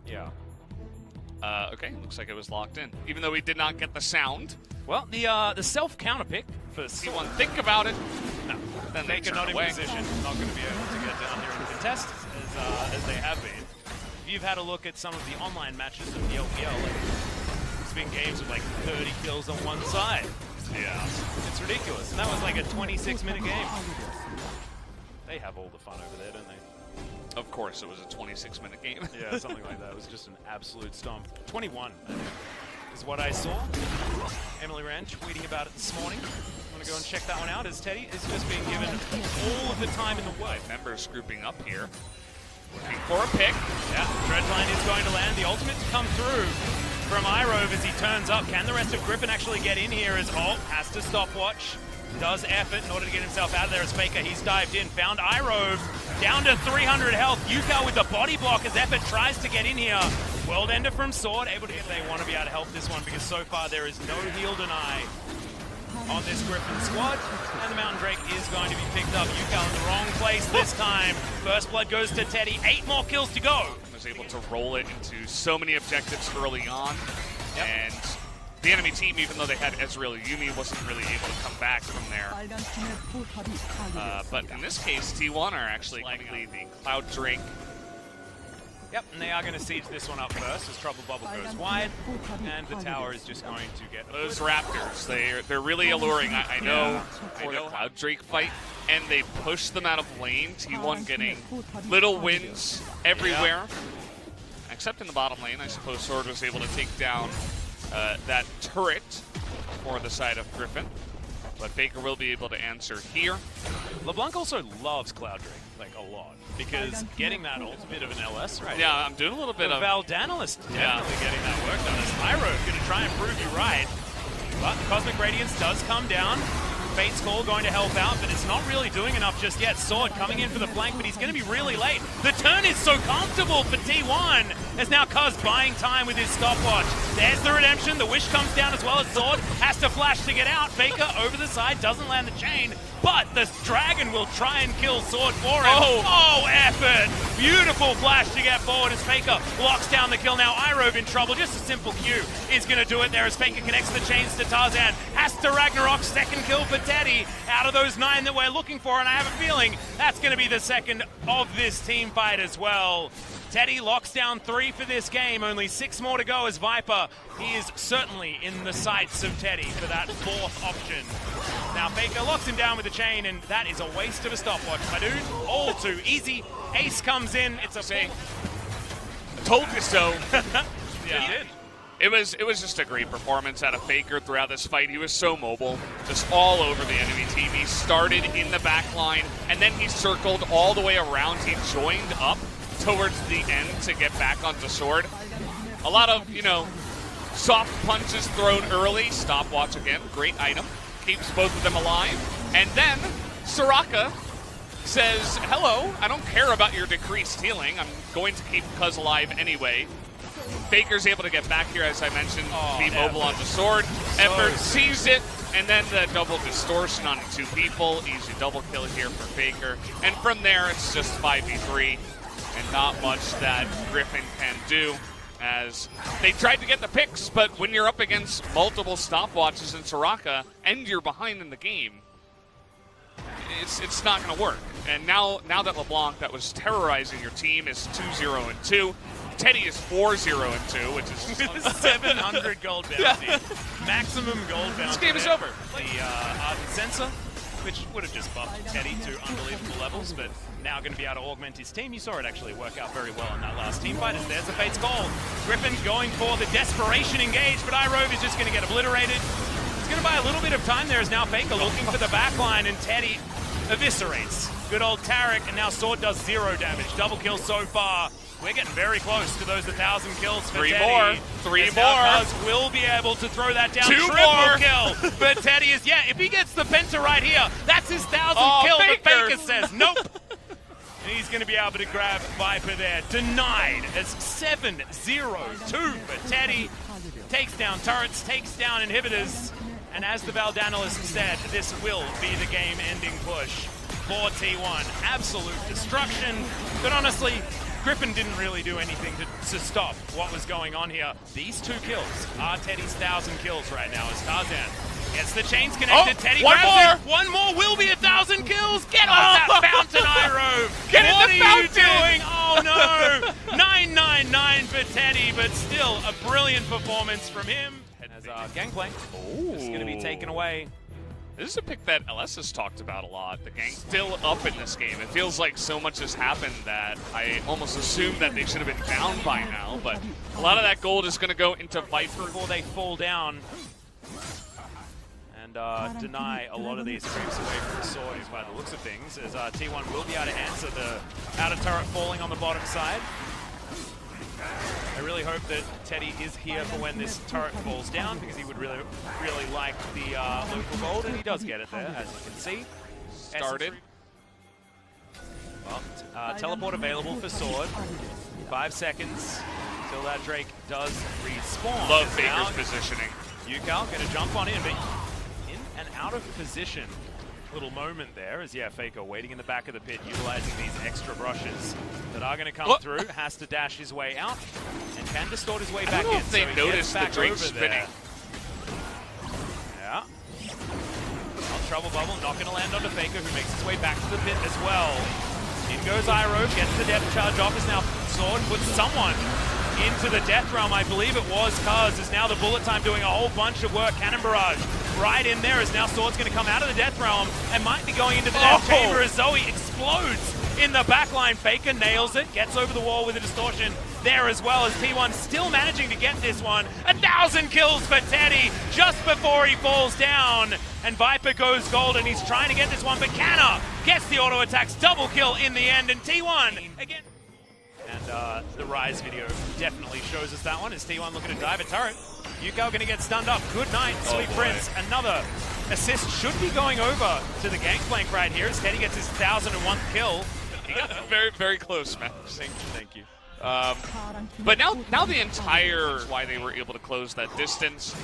Yeah. Okay, looks like it was locked in. Even though we did not get the sound. Well, the self counter pick for T1 think about it. No. Then they FAKER turn not in away. position, not going to be able to get down here and contest as they have been. If you've had a look at some of the online matches of the LPL, it's been games with like 30 kills on one side. Yeah. It's ridiculous. And that was like a 26-minute game. They have all the fun over there, don't they? Of course, it was a 26-minute game. Yeah, something like that. It was just an absolute stomp. 21 is what I saw. Emily Rand tweeting about it this morning. I'm going to go and check that one out as Teddy is just being given all of the time in the world. Members grouping up here. Looking for a pick. Yeah, Dreadline is going to land. The ultimate to come through from Irove as he turns up. Can the rest of Griffin actually get in here as Alt has to stopwatch? Does effort in order to get himself out of there as FAKER. He's dived in, found Irove, down to 300 health. Yukal with the body block as effort tries to get in here. World Ender from Sword, able to get, they want to be able to help this one because so far there is no heal deny on this Griffin squad. And the Mountain Drake is going to be picked up. Yukal in the wrong place this time. First blood goes to Teddy, 8 more kills to go. Was able to roll it into so many objectives early on. Yep. And the enemy team, even though they had Ezreal Yumi, wasn't really able to come back from there. But in this case, T1 are actually going to lead the Cloud Drake. Yep, and they are going to siege this one up first as Trouble Bubble goes wide, and the tower is just going to get those Raptors. They're really alluring. I know for the Cloud Drake fight, and they push them out of lane. T1 getting little wins everywhere, except in the bottom lane. I suppose Sword was able to take down that turret for the side of Griffin, but FAKER will be able to answer here. LeBlanc also loves Cloud Drake, like a lot, because getting that ult's a bit of an LS, right? Yeah, I'm doing a little bit of Valdanalist definitely getting that work done. As Irove going to try and prove you right, but the Cosmic Radiance does come down. Fate's Call going to help out, but it's not really doing enough just yet. Sword coming in for the flank, but he's going to be really late. The turn is so comfortable for T1, as now Cuz buying time with his stopwatch. There's the redemption. The wish comes down as well as Sword has to flash to get out. FAKER over the side, doesn't land the chain, but the Dragon will try and kill Sword for him. Oh, effort! Beautiful flash to get forward as FAKER locks down the kill. Now Irove in trouble. Just a simple Q is going to do it there as FAKER connects the chains to Tarzan. Has to Ragnarok, second kill for Teddy out of those 9 that we're looking for, and I have a feeling that's going to be the second of this team fight as well. Teddy locks down 3 for this game, only 6 more to go as Viper. He is certainly in the sights of Teddy for that 4th option. Now FAKER locks him down with the chain, and that is a waste of a stopwatch, my dude. All too easy. Ace comes in, it's a big. I told you so. Yeah, he did. It was just a great performance out of FAKER throughout this fight. He was so mobile, just all over the enemy team. He started in the back line, and then he circled all the way around. He joined up towards the end to get back onto Sword. A lot of, soft punches thrown early. Stopwatch again, great item. Keeps both of them alive. And then Soraka says, hello, I don't care about your decreased healing. I'm going to keep Cuz alive anyway. FAKER's able to get back here, as I mentioned, be mobile on the Sword. Effort sees it, and then the double distortion on 2 people. Easy double kill here for FAKER. And from there, it's just 5v3, and not much that Griffin can do, as they tried to get the picks, but when you're up against multiple stopwatches in Soraka, and you're behind in the game, it's not going to work. And now that LeBlanc, that was terrorizing your team, is 2-0-2. Teddy is 4-0-2, which is 700 gold bounty. Maximum gold bounty. This game is over. The Ardent Sensor, which would have just buffed Teddy to unbelievable levels, but now going to be able to augment his team. You saw it actually work out very well in that last team fight, as there's the Fate's Call. Griffin going for the desperation engage, but Irove is just going to get obliterated. He's going to buy a little bit of time there as now FAKER looking for the backline, and Teddy eviscerates good old Tarek, and now Sword does 0 damage. Double kill so far. We're getting very close to those 1,000 kills for Teddy. 3 more. Cuz will be able to throw that down. 2 Triple kill. But Teddy is, if he gets the penta right here, that's his 1,000th kill. But FAKER says nope. And he's going to be able to grab Viper there. Denied as 7-0-2 for Teddy. Takes down turrets, takes down inhibitors. And as the Valdanalist said, this will be the game-ending push for T1. Absolute destruction. But honestly, Griffin didn't really do anything to stop what was going on here. These 2 kills are Teddy's 1,000 kills right now as Tarzan gets the chains connected. Teddy grabs it. One more will be 1,000 kills. Get off that fountain, Iroh. Get in the fountain. What are you doing? Oh no. 999 for Teddy, but still a brilliant performance from him. As Gangplank is going to be taken away. This is a pick that LS has talked about a lot. The gang's still up in this game. It feels like so much has happened that I almost assumed that they should have been down by now, but a lot of that gold is going to go into Viper before they fall down and deny a lot of these creeps away from the sword by the looks of things, as T1 will be able to answer the outer turret falling on the bottom side. I really hope that Teddy is here for when this turret falls down, because he would really like the local gold, and he does get it there, as you can see. Started. Well, teleport available for sword. 5 seconds till that Drake does respawn. Love FAKER's positioning. Yukal gonna jump on in, but in and out of position. Little moment there as, yeah, FAKER waiting in the back of the pit, utilizing these extra brushes that are going to come through. Has to dash his way out and can distort his way back in. I don't know if they noticed the Drake spinning. Yeah. Well, trouble bubble, not going to land onto FAKER, who makes his way back to the pit as well. In goes Iroh, gets the depth charge off, is now sword, puts someone into the death realm. I believe it was Kaz, is now the bullet time doing a whole bunch of work. Cannon barrage right in there, as now Sword's going to come out of the death realm and might be going into the death chamber as Zoe explodes in the backline. FAKER nails it, gets over the wall with a distortion there as well, as T1 still managing to get this one. 1,000 kills for Teddy just before he falls down, and Viper goes gold, and he's trying to get this one, but Canna gets the auto attacks, double kill in the end, and T1 again. And the Rise video definitely shows us that one, as T1 looking to dive a turret. Yukal going to get stunned up. Good night, Sweet Prince. Another assist should be going over to the Gangplank right here, as Teddy gets his 1,001th kill. He got very, very close, man. Thank you. But now the entire why they were able to close that distance.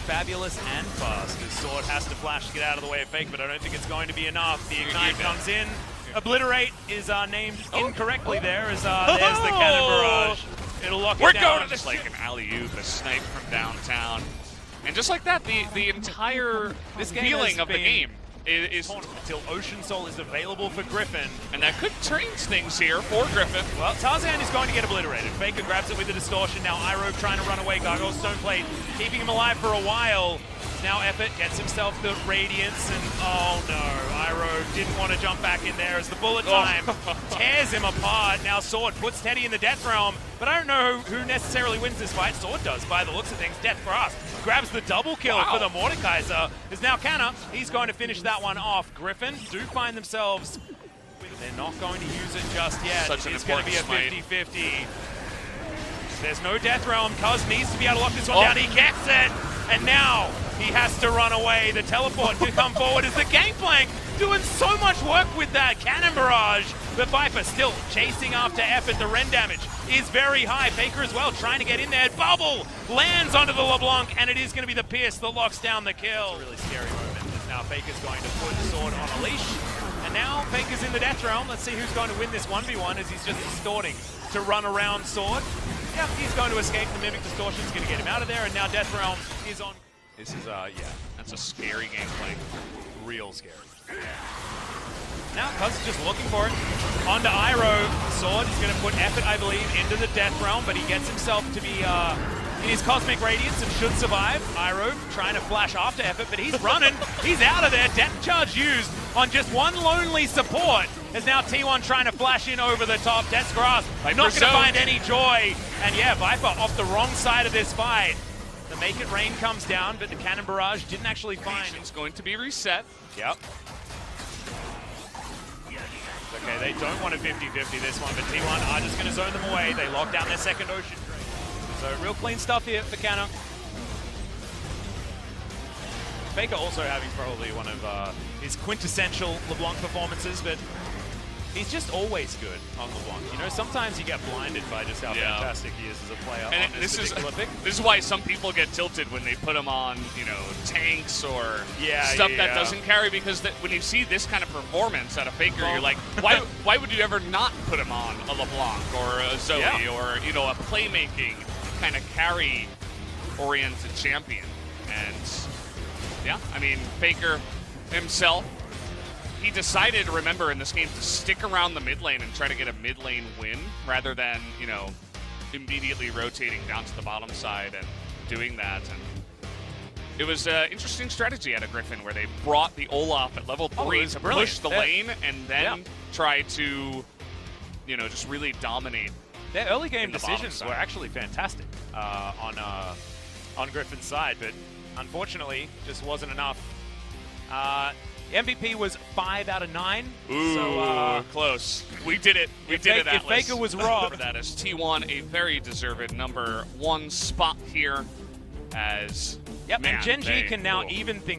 Fabulous and fast, as Sword has to flash to get out of the way of FAKER, but I don't think it's going to be enough. The Ignite comes in. Obliterate is named incorrectly there, as there's the Cannon Barrage. It'll lock it down. We're going to this like an alley-oop, a snipe from downtown. And just like that, the entire feeling of the game is until Ocean Soul is available for Griffin. And that could change things here for Griffin. Well, Tarzan is going to get obliterated. FAKER grabs it with the distortion. Now Iroh trying to run away. Gargoyle Stone Plate keeping him alive for a while. Now Effort gets himself the Radiance, and oh no, Iroh didn't want to jump back in there as the bullet time tears him apart. Now Sword puts Teddy in the Death Realm, but I don't know who necessarily wins this fight. Sword does, by the looks of things. Death Grasp grabs the double kill for the Mordekaiser. Is now Canna. He's going to finish that one off. Griffin do find themselves. They're not going to use it just yet. It's going to be a 50-50. There's no Death Realm. Cuz needs to be able to lock this one down. He gets it. And now he has to run away. The teleport to come forward is the Gangplank, doing so much work with that Cannon Barrage. But Viper still chasing after Effort. The Ren damage is very high. FAKER as well trying to get in there. Bubble lands onto the LeBlanc, and it is going to be the Pierce that locks down the kill. It's a really scary moment. Now FAKER's going to put Sword on a leash. And now FAKER's in the Death Realm. Let's see who's going to win this 1v1, as he's just distorting to run around Sword. Yeah, he's going to escape. The Mimic Distortion is going to get him out of there, and now Death Realm is on. This is, yeah, that's a scary gameplay. Real scary. Now Cuz is just looking for it. Onto Iroh. Sword is going to put Effort, I believe, into the Death Realm, but he gets himself to be in his Cosmic Radiance and should survive. Iroh trying to flash after Effort, but he's running. He's out of there. Death Charge used on just one lonely support. As now T1 trying to flash in over the top. Death's Grasp not going to find any joy. And yeah, Viper off the wrong side of this fight. The Make It Rain comes down, but the Cannon Barrage didn't actually find. It's going to be reset. Yep. Okay, they don't want a 50-50 this one, but T1 are just going to zone them away. They lock down their second Ocean Drake. So real clean stuff here for Canna. FAKER also having probably one of his quintessential LeBlanc performances, but He's just always good on LeBlanc. You know, sometimes you get blinded by just how fantastic he is as a player and on this particular pick. This is why some people get tilted when they put him on, you know, tanks or stuff that doesn't carry, because when you see this kind of performance out of Faker, you're like, why would you ever not put him on a LeBlanc or a Zoe or, you know, a playmaking kind of carry-oriented champion? And, yeah, I mean, Faker himself, he decided, remember, in this game to stick around the mid lane and try to get a mid lane win rather than, you know, immediately rotating down to the bottom side and doing that. And it was an interesting strategy out of Griffin where they brought the Olaf at level 3 to push the lane and then try to, you know, just really dominate. Their early game decisions were actually fantastic on Griffin's side, but unfortunately just wasn't enough. MVP was 5 out of 9. Ooh, so, close. We did it. We did it, Atlas. If Faker was robbed. That is T1, a very deserved number 1 spot here as... Yep, and Gen G can now even things